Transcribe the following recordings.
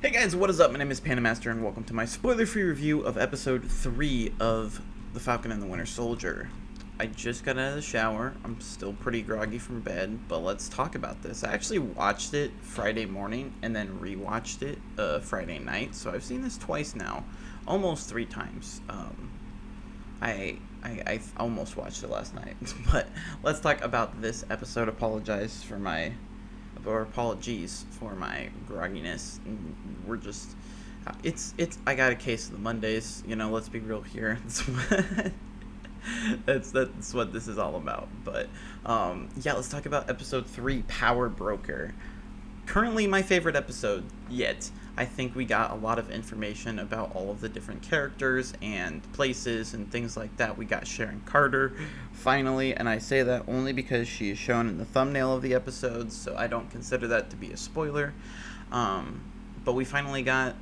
Hey guys, what is up? My name is PandaMaster and welcome to my spoiler-free review of episode 3 of The Falcon and the Winter Soldier. I just got out of the shower. I'm still pretty groggy from bed, but let's talk about this. I actually watched it Friday morning and then rewatched it Friday night, so I've seen this twice now, almost 3 times. I almost watched it last night, but let's talk about this episode. Apologies for my grogginess. We're just, I got a case of the Mondays, let's be real here. That's what this is all about. But yeah, let's talk about episode 3, Power Broker. Currently my favorite episode yet. I think we got a lot of information about all of the different characters and places and things like that. We got Sharon Carter finally, and I say that only because she is shown in the thumbnail of the episode, so I don't consider that to be a spoiler. But we finally got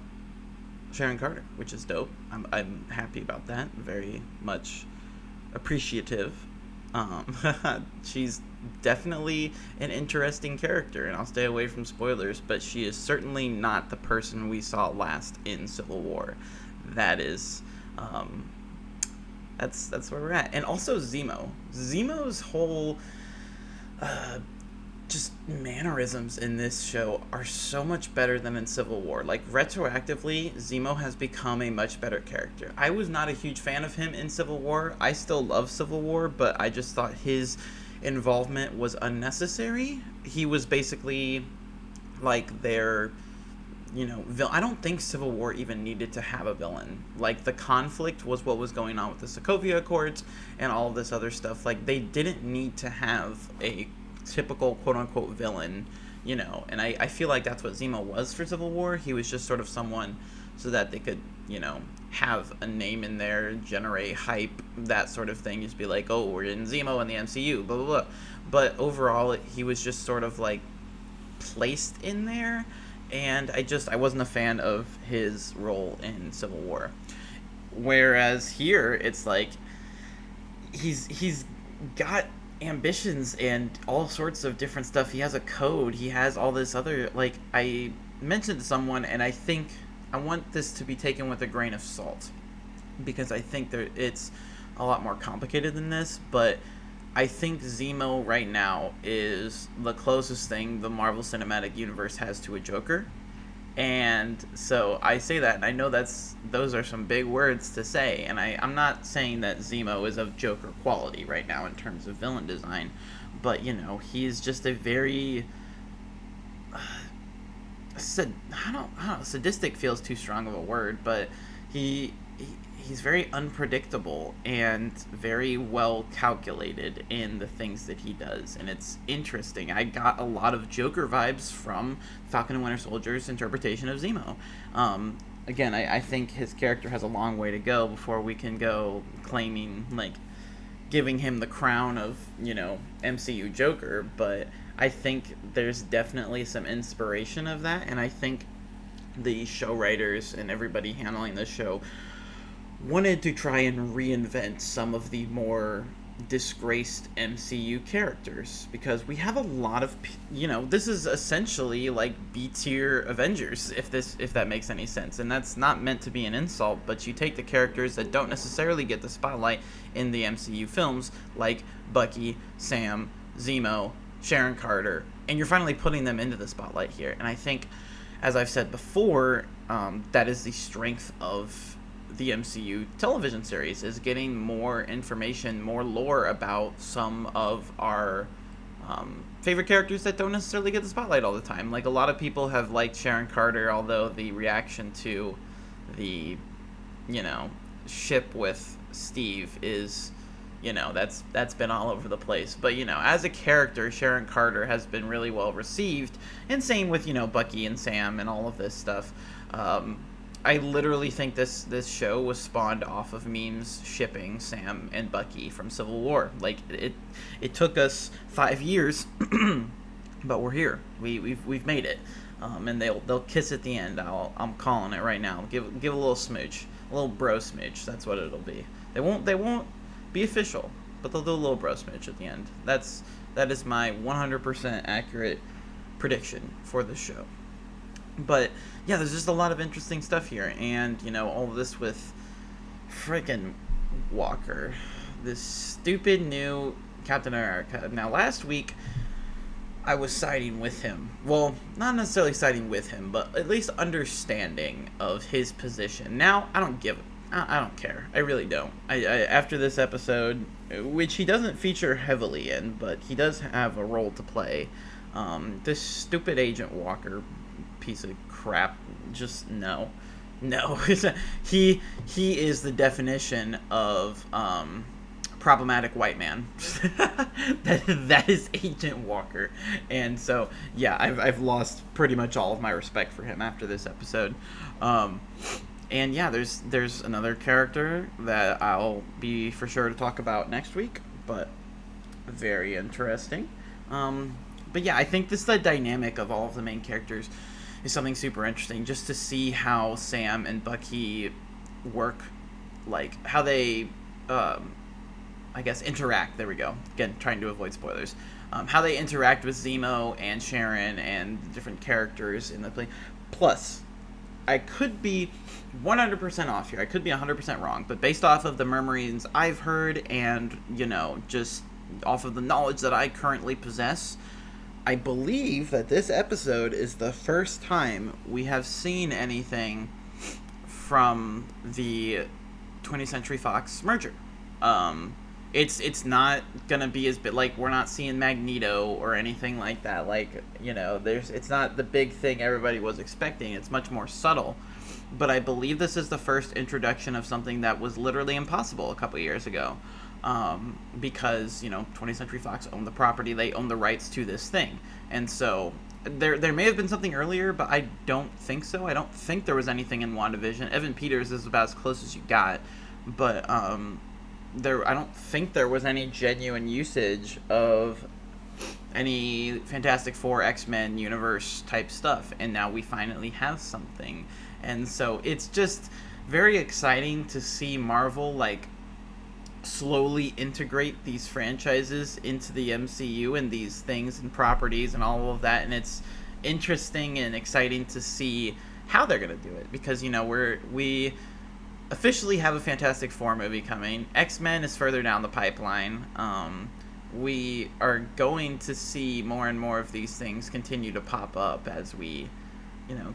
Sharon Carter, which is dope. I'm happy about that. Very much appreciative. She's definitely an interesting character, and I'll stay away from spoilers, but she is certainly not the person we saw last in Civil War. That is, that's where we're at. And also Zemo's whole just mannerisms in this show are so much better than in Civil War. Like, retroactively, Zemo has become a much better character. I was not a huge fan of him in Civil War. I still love Civil War, but I just thought his involvement was unnecessary. He was basically like their, villain. I don't think Civil War even needed to have a villain. Like, the conflict was what was going on with the Sokovia Accords and all of this other stuff. Like, they didn't need to have a typical quote-unquote villain, and I feel like that's what Zemo was for Civil War. He was just sort of someone so that they could, have a name in there, generate hype, that sort of thing. Just be like, oh, we're in Zemo in the MCU, blah, blah, blah. But overall, he was just sort of, like, placed in there, and I wasn't a fan of his role in Civil War. Whereas here, it's like, he's got ambitions and all sorts of different stuff. He has a code. He has all this other, like, I mentioned to someone, and I think I want this to be taken with a grain of salt, because I think it's a lot more complicated than this, but I think Zemo right now is the closest thing the Marvel Cinematic Universe has to a Joker. And so I say that, and I know those are some big words to say, and I'm not saying that Zemo is of Joker quality right now in terms of villain design, but he's just a very I don't know, sadistic feels too strong of a word, but he's very unpredictable and very well calculated in the things that he does, and it's interesting. I got a lot of Joker vibes from Falcon and Winter Soldier's interpretation of Zemo. Again, I think his character has a long way to go before we can go claiming, like, giving him the crown of, MCU Joker, but I think there's definitely some inspiration of that, and I think the show writers and everybody handling this show wanted to try and reinvent some of the more disgraced MCU characters, because we have a lot of, this is essentially like B-tier Avengers, if that makes any sense, and that's not meant to be an insult, but you take the characters that don't necessarily get the spotlight in the MCU films, like Bucky, Sam, Zemo, Sharon Carter, and you're finally putting them into the spotlight here, and I think, as I've said before, that is the strength of the MCU television series, is getting more information, more lore about some of our favorite characters that don't necessarily get the spotlight all the time. Like, a lot of people have liked Sharon Carter, although the reaction to the, ship with Steve is, that's been all over the place. But, as a character, Sharon Carter has been really well received, and same with, Bucky and Sam and all of this stuff. I literally think this show was spawned off of memes shipping Sam and Bucky from Civil War. Like, it took us 5 years, but we're here. We've made it, and they'll kiss at the end. I'm calling it right now. Give a little smooch, a little bro smooch. That's what it'll be. They won't be official, but they'll do a little bro smooch at the end. That is my 100% accurate prediction for the show. But yeah, there's just a lot of interesting stuff here, and all of this with freaking Walker, this stupid new Captain America. Now, last week I was siding with him. Well, not necessarily siding with him, but at least understanding of his position. Now, I don't care. I really don't. After this episode, which he doesn't feature heavily in, but he does have a role to play. This stupid Agent Walker piece of crap. Just no. He is the definition of problematic white man. that is Agent Walker, and so yeah, I've lost pretty much all of my respect for him after this episode. And yeah, there's another character that I'll be for sure to talk about next week, but very interesting. But yeah, I think the dynamic of all of the main characters is something super interesting, just to see how Sam and Bucky work, like how they I guess interact. There we go. Again, trying to avoid spoilers. How they interact with Zemo and Sharon and the different characters in the play. Plus, I could be 100% off here. I could be 100% wrong, but based off of the murmurings I've heard and, just off of the knowledge that I currently possess, I believe that this episode is the first time we have seen anything from the 20th Century Fox merger. It's not gonna be as big, like, we're not seeing Magneto or anything like that. Like, it's not the big thing everybody was expecting. It's much more subtle. But I believe this is the first introduction of something that was literally impossible a couple years ago. Because 20th Century Fox owned the property, they own the rights to this thing, and so there may have been something earlier, but I don't think so. I don't think there was anything in WandaVision. Evan Peters is about as close as you got, but I don't think there was any genuine usage of any Fantastic Four, X-Men universe type stuff, and now we finally have something, and so it's just very exciting to see Marvel slowly integrate these franchises into the MCU and these things and properties and all of that, and it's interesting and exciting to see how they're going to do it, because we officially have a Fantastic Four movie coming. X-Men is further down the pipeline. We are going to see more and more of these things continue to pop up as we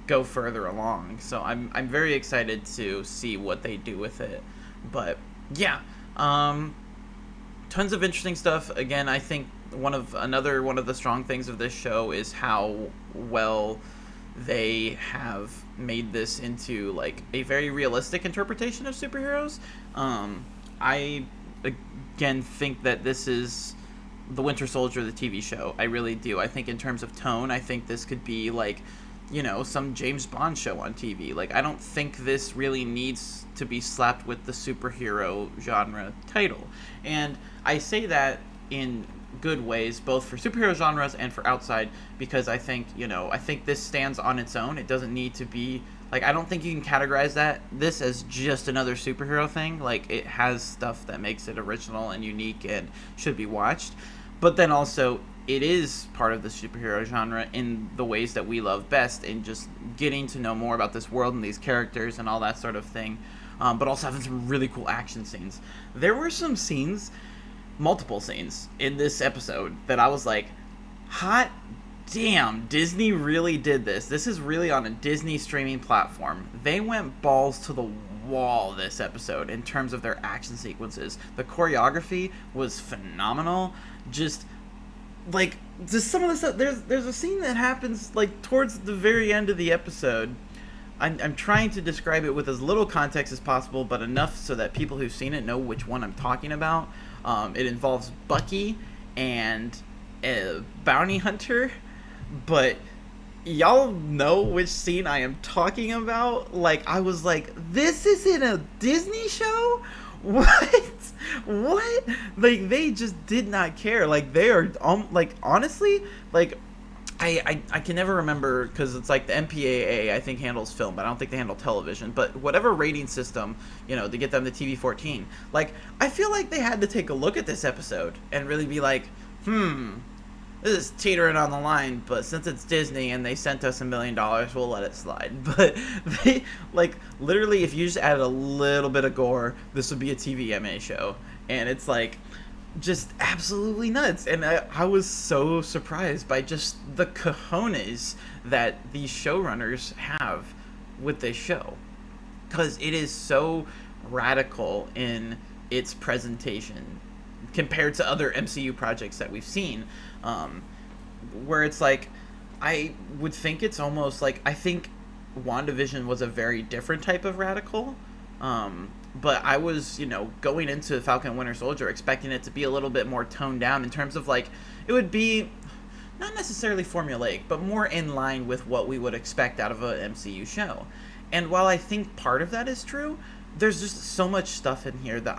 go further along, so I'm very excited to see what they do with it. But yeah, tons of interesting stuff. Again, I think one of the strong things of this show is how well they have made this into a very realistic interpretation of superheroes. I again think that this is the Winter Soldier, the TV show. I really do. I think in terms of tone, I think this could be some James Bond show on TV. I don't think this really needs to be slapped with the superhero genre title. And I say that in good ways, both for superhero genres and for outside, because I think, I think this stands on its own. It doesn't need to be, I don't think you can categorize this as just another superhero thing. It has stuff that makes it original and unique and should be watched. But then also, it is part of the superhero genre in the ways that we love best, in just getting to know more about this world and these characters and all that sort of thing, but also having some really cool action scenes. There were some scenes, multiple scenes, in this episode that I was like, hot damn, Disney really did this. This is really on a Disney streaming platform. They went balls to the wall this episode in terms of their action sequences. The choreography was phenomenal. Just some of the stuff. There's a scene that happens towards the very end of the episode. I'm trying to describe it with as little context as possible, but enough so that people who've seen it know which one I'm talking about. It involves Bucky and a bounty hunter, but y'all know which scene I am talking about. I was like, this is in a Disney show? What? They just did not care. They are, honestly, I can never remember, because it's the MPAA, I think, handles film, but I don't think they handle television. But whatever rating system, to get them to TV-14, I feel like they had to take a look at this episode and really be this is teetering on the line, but since it's Disney and they sent us $1 million, we'll let it slide. But they, like, literally, if you just added a little bit of gore, this would be a TVMA show. And it's like, just absolutely nuts. And I was so surprised by just the cojones that these showrunners have with this show, because it is so radical in its presentation compared to other MCU projects that we've seen, where it's like, I would think it's almost like, I think WandaVision was a very different type of radical, but I was, going into Falcon and Winter Soldier expecting it to be a little bit more toned down in terms of, like, it would be not necessarily formulaic, but more in line with what we would expect out of an MCU show. And while I think part of that is true, there's just so much stuff in here that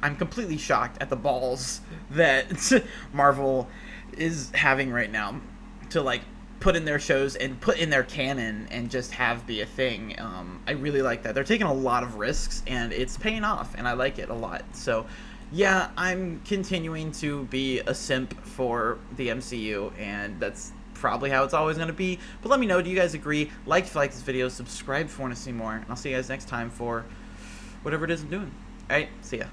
I'm completely shocked at the balls that Marvel is having right now to, like, put in their shows and put in their canon and just have be a thing. I really like that. They're taking a lot of risks, and it's paying off, and I like it a lot. So, yeah, I'm continuing to be a simp for the MCU, and that's probably how it's always going to be. But let me know, do you guys agree? Like if you like this video, subscribe if you want to see more, and I'll see you guys next time for whatever it is I'm doing. Alright, see ya.